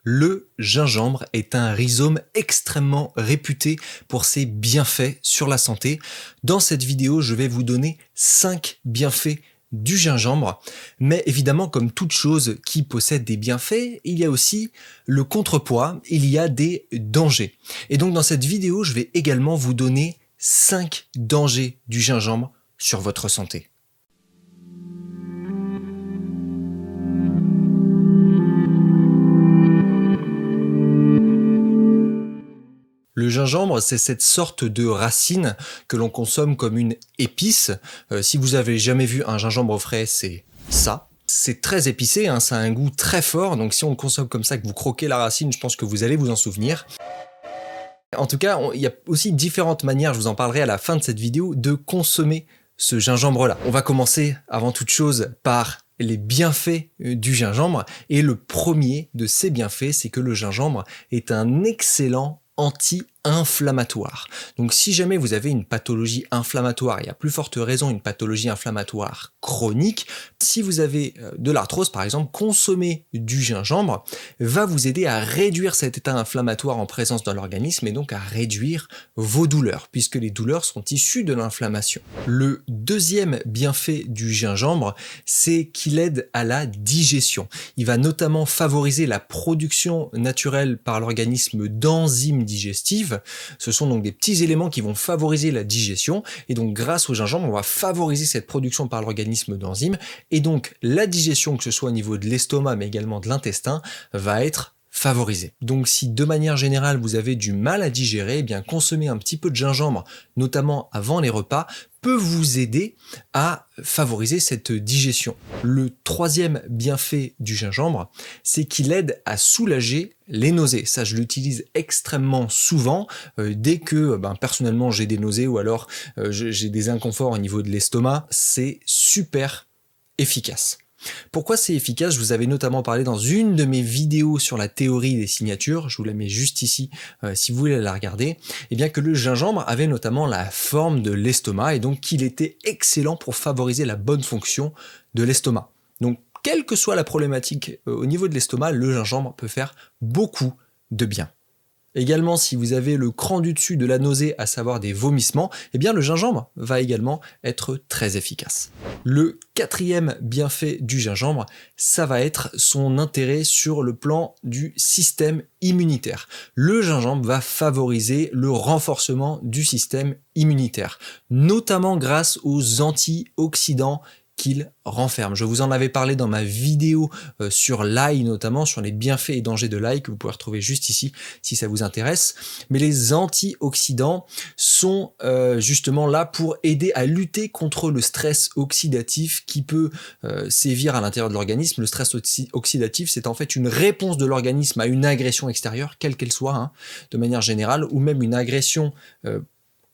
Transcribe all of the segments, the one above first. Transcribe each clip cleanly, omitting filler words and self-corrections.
Le gingembre est un rhizome extrêmement réputé pour ses bienfaits sur la santé. Dans cette vidéo, je vais vous donner 5 bienfaits du gingembre. Mais évidemment, comme toute chose qui possède des bienfaits, il y a aussi le contrepoids, il y a des dangers. Et donc dans cette vidéo, je vais également vous donner 5 dangers du gingembre sur votre santé. Le gingembre, c'est cette sorte de racine que l'on consomme comme une épice. Si vous avez jamais vu un gingembre frais, c'est ça. C'est très épicé, hein, ça a un goût très fort, donc si on le consomme comme ça, que vous croquez la racine, je pense que vous allez vous en souvenir. En tout cas, il y a aussi différentes manières, je vous en parlerai à la fin de cette vidéo, de consommer ce gingembre-là. On va commencer avant toute chose par les bienfaits du gingembre, et le premier de ces bienfaits, c'est que le gingembre est un excellent anti-inflammatoire. Donc si jamais vous avez une pathologie inflammatoire, et à plus forte raison une pathologie inflammatoire chronique, si vous avez de l'arthrose par exemple, consommer du gingembre va vous aider à réduire cet état inflammatoire en présence dans l'organisme et donc à réduire vos douleurs, puisque les douleurs sont issues de l'inflammation. Le deuxième bienfait du gingembre, c'est qu'il aide à la digestion. Il va notamment favoriser la production naturelle par l'organisme d'enzymes digestives. Ce sont donc des petits éléments qui vont favoriser la digestion, et donc grâce au gingembre, on va favoriser cette production par l'organisme d'enzymes, et donc la digestion, que ce soit au niveau de l'estomac mais également de l'intestin, va être favorisée. Donc si de manière générale vous avez du mal à digérer, eh bien consommer un petit peu de gingembre, notamment avant les repas, peut vous aider à favoriser cette digestion. Le troisième bienfait du gingembre, c'est qu'il aide à soulager les nausées. Ça, je l'utilise extrêmement souvent dès que personnellement j'ai des nausées ou alors j'ai des inconforts au niveau de l'estomac. C'est super efficace. Pourquoi c'est efficace? Je vous avais notamment parlé dans une de mes vidéos sur la théorie des signatures, je vous la mets juste ici si vous voulez la regarder, et bien que le gingembre avait notamment la forme de l'estomac et donc qu'il était excellent pour favoriser la bonne fonction de l'estomac. Donc quelle que soit la problématique au niveau de l'estomac, le gingembre peut faire beaucoup de bien. Également, si vous avez le cran du dessus de la nausée, à savoir des vomissements, eh bien le gingembre va également être très efficace. Le quatrième bienfait du gingembre, ça va être son intérêt sur le plan du système immunitaire. Le gingembre va favoriser le renforcement du système immunitaire, notamment grâce aux antioxydants qu'il renferme. Je vous en avais parlé dans ma vidéo sur l'ail, notamment sur les bienfaits et dangers de l'ail, que vous pouvez retrouver juste ici si ça vous intéresse. Mais les antioxydants sont justement là pour aider à lutter contre le stress oxydatif qui peut sévir à l'intérieur de l'organisme. Le stress oxydatif, c'est en fait une réponse de l'organisme à une agression extérieure, quelle qu'elle soit, hein, de manière générale, ou même une agression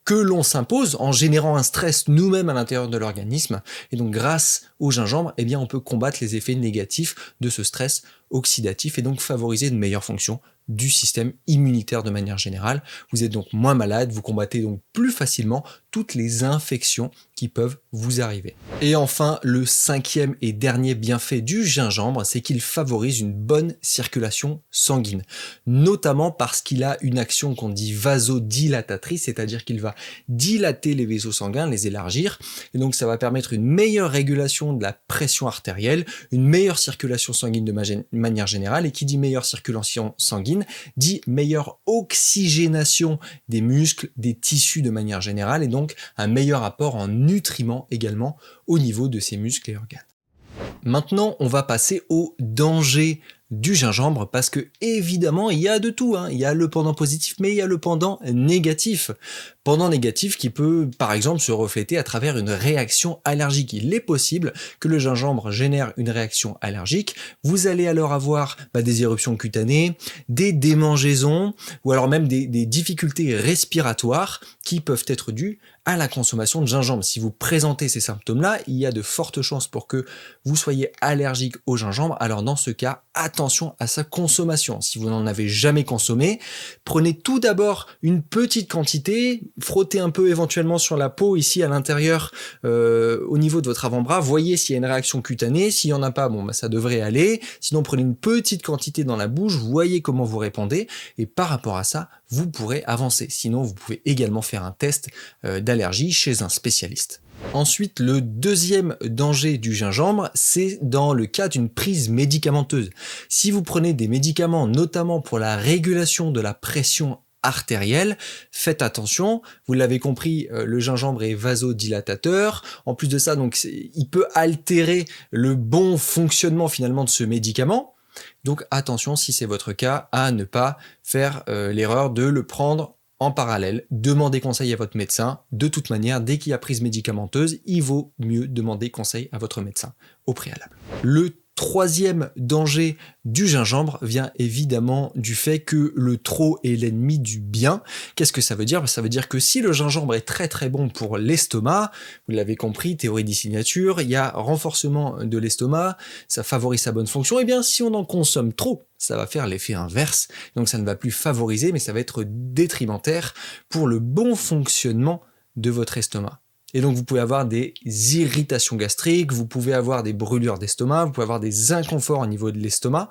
que l'on s'impose en générant un stress nous-mêmes à l'intérieur de l'organisme. Et donc grâce au gingembre, eh bien, on peut combattre les effets négatifs de ce stress oxydatif et donc favoriser une meilleure fonction du système immunitaire de manière générale. Vous êtes donc moins malade, vous combattez donc plus facilement toutes les infections qui peuvent vous arriver. Et enfin, le cinquième et dernier bienfait du gingembre, c'est qu'il favorise une bonne circulation sanguine, notamment parce qu'il a une action qu'on dit vasodilatatrice, c'est-à-dire qu'il va dilater les vaisseaux sanguins, les élargir, et donc ça va permettre une meilleure régulation de la pression artérielle, une meilleure circulation sanguine de manière générale, et qui dit meilleure circulation sanguine, dit meilleure oxygénation des muscles, des tissus de manière générale, et donc un meilleur apport en nutriments également au niveau de ces muscles et organes. Maintenant, on va passer au danger du gingembre, parce que évidemment il y a de tout, hein. Il y a le pendant positif mais il y a le pendant négatif. Pendant négatif qui peut par exemple se refléter à travers une réaction allergique. Il est possible que le gingembre génère une réaction allergique, vous allez alors avoir des éruptions cutanées, des démangeaisons ou alors même des difficultés respiratoires qui peuvent être dues à la consommation de gingembre. Si vous présentez ces symptômes-là, il y a de fortes chances pour que vous soyez allergique au gingembre. Alors dans ce cas, attention à sa consommation. Si vous n'en avez jamais consommé, prenez tout d'abord une petite quantité, frottez un peu éventuellement sur la peau ici à l'intérieur au niveau de votre avant-bras, voyez s'il y a une réaction cutanée. S'il n'y en a pas, bon, ça devrait aller. Sinon, prenez une petite quantité dans la bouche, voyez comment vous répondez et par rapport à ça, vous pourrez avancer. Sinon, vous pouvez également faire un test d'allergie chez un spécialiste. Ensuite, le deuxième danger du gingembre, c'est dans le cas d'une prise médicamenteuse. Si vous prenez des médicaments, notamment pour la régulation de la pression artérielle, faites attention, vous l'avez compris, le gingembre est vasodilatateur. En plus de ça, donc, il peut altérer le bon fonctionnement finalement de ce médicament. Donc attention, si c'est votre cas, à ne pas faire l'erreur de le prendre en parallèle. Demandez conseil à votre médecin. De toute manière, dès qu'il y a prise médicamenteuse, il vaut mieux demander conseil à votre médecin au préalable. Le troisième danger du gingembre vient évidemment du fait que le trop est l'ennemi du bien. Qu'est-ce que ça veut dire? Ça veut dire que si le gingembre est très très bon pour l'estomac, vous l'avez compris, théorie des signatures, il y a renforcement de l'estomac, ça favorise sa bonne fonction, et bien si on en consomme trop, ça va faire l'effet inverse, donc ça ne va plus favoriser, mais ça va être détrimentaire pour le bon fonctionnement de votre estomac. Et donc vous pouvez avoir des irritations gastriques, vous pouvez avoir des brûlures d'estomac, vous pouvez avoir des inconforts au niveau de l'estomac,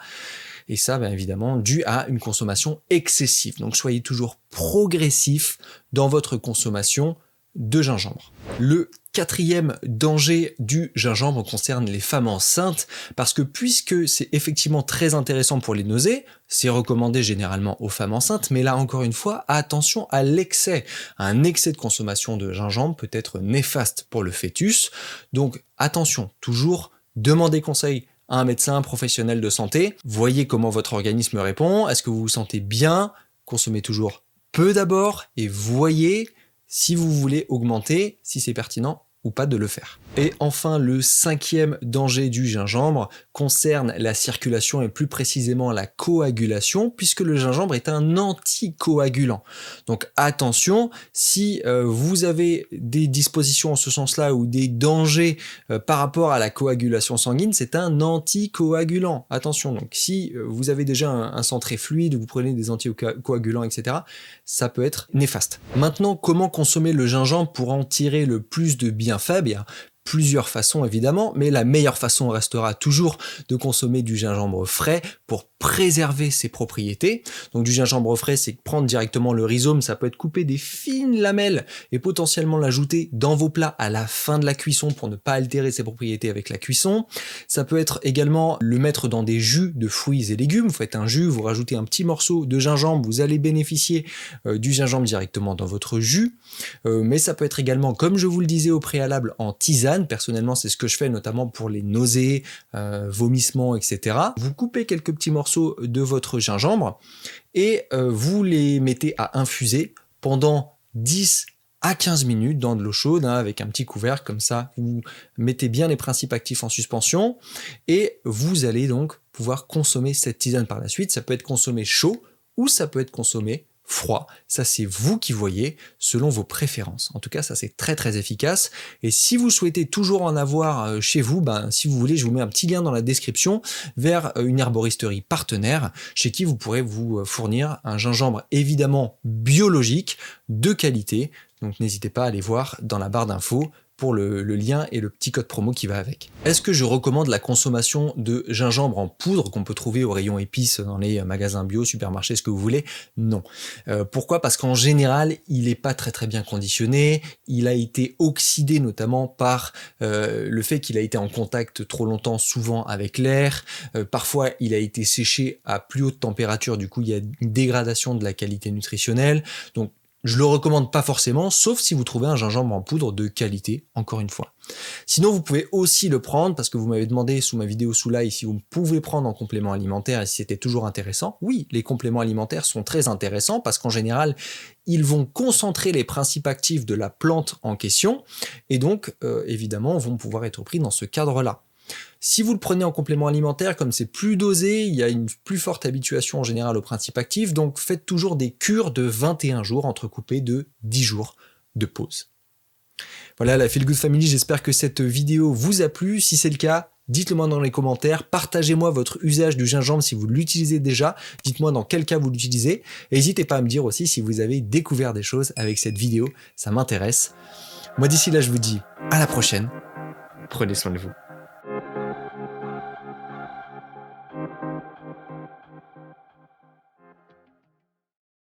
et ça bien évidemment dû à une consommation excessive. Donc soyez toujours progressif dans votre consommation de gingembre. Le quatrième danger du gingembre concerne les femmes enceintes, parce que puisque c'est effectivement très intéressant pour les nausées, c'est recommandé généralement aux femmes enceintes, mais là encore une fois, attention à l'excès. Un excès de consommation de gingembre peut être néfaste pour le fœtus, donc attention, toujours demandez conseil à un médecin, un professionnel de santé, voyez comment votre organisme répond, est-ce que vous vous sentez bien, consommez toujours peu d'abord, et voyez si vous voulez augmenter, si c'est pertinent ou pas de le faire. Et enfin, le cinquième danger du gingembre concerne la circulation et plus précisément la coagulation, puisque le gingembre est un anticoagulant. Donc attention, si vous avez des dispositions en ce sens-là ou des dangers par rapport à la coagulation sanguine, c'est un anticoagulant. Attention, donc si vous avez déjà un sang très fluide, vous prenez des anticoagulants, etc., ça peut être néfaste. Maintenant, comment consommer le gingembre pour en tirer le plus de bienfaits? Il y a plusieurs façons évidemment, mais la meilleure façon restera toujours de consommer du gingembre frais pour préserver ses propriétés. Donc du gingembre frais, c'est prendre directement le rhizome, ça peut être couper des fines lamelles et potentiellement l'ajouter dans vos plats à la fin de la cuisson pour ne pas altérer ses propriétés avec la cuisson. Ça peut être également le mettre dans des jus de fruits et légumes. Vous faites un jus, vous rajoutez un petit morceau de gingembre, vous allez bénéficier du gingembre directement dans votre jus. Mais ça peut être également, comme je vous le disais au préalable, en tisane. Personnellement, c'est ce que je fais notamment pour les nausées, vomissements, etc. Vous coupez quelques petits morceaux de votre gingembre et vous les mettez à infuser pendant 10 à 15 minutes dans de l'eau chaude, avec un petit couvercle comme ça. Vous mettez bien les principes actifs en suspension et vous allez donc pouvoir consommer cette tisane par la suite. Ça peut être consommé chaud ou ça peut être consommé froid, ça c'est vous qui voyez selon vos préférences. En tout cas, ça c'est très très efficace. Et si vous souhaitez toujours en avoir chez vous, si vous voulez, je vous mets un petit lien dans la description vers une herboristerie partenaire chez qui vous pourrez vous fournir un gingembre évidemment biologique de qualité. Donc n'hésitez pas à aller voir dans la barre d'infos pour le lien et le petit code promo qui va avec. Est-ce que je recommande la consommation de gingembre en poudre qu'on peut trouver au rayon épices dans les magasins bio, supermarchés, ce que vous voulez? Non. Pourquoi? Parce qu'en général, il n'est pas très très bien conditionné, il a été oxydé notamment par le fait qu'il a été en contact trop longtemps, souvent avec l'air, parfois il a été séché à plus haute température, du coup il y a une dégradation de la qualité nutritionnelle, donc je le recommande pas forcément, sauf si vous trouvez un gingembre en poudre de qualité, encore une fois. Sinon, vous pouvez aussi le prendre, parce que vous m'avez demandé sous ma vidéo sous là, si vous pouvez prendre en complément alimentaire et si c'était toujours intéressant. Oui, les compléments alimentaires sont très intéressants parce qu'en général, ils vont concentrer les principes actifs de la plante en question et donc, évidemment, vont pouvoir être pris dans ce cadre-là. Si vous le prenez en complément alimentaire, comme c'est plus dosé, il y a une plus forte habituation en général aux principes actifs, donc faites toujours des cures de 21 jours entrecoupées de 10 jours de pause. Voilà la Feel Good Family, j'espère que cette vidéo vous a plu. Si c'est le cas, dites-le moi dans les commentaires, partagez-moi votre usage du gingembre si vous l'utilisez déjà, dites-moi dans quel cas vous l'utilisez. N'hésitez pas à me dire aussi si vous avez découvert des choses avec cette vidéo, ça m'intéresse. Moi d'ici là je vous dis à la prochaine, prenez soin de vous.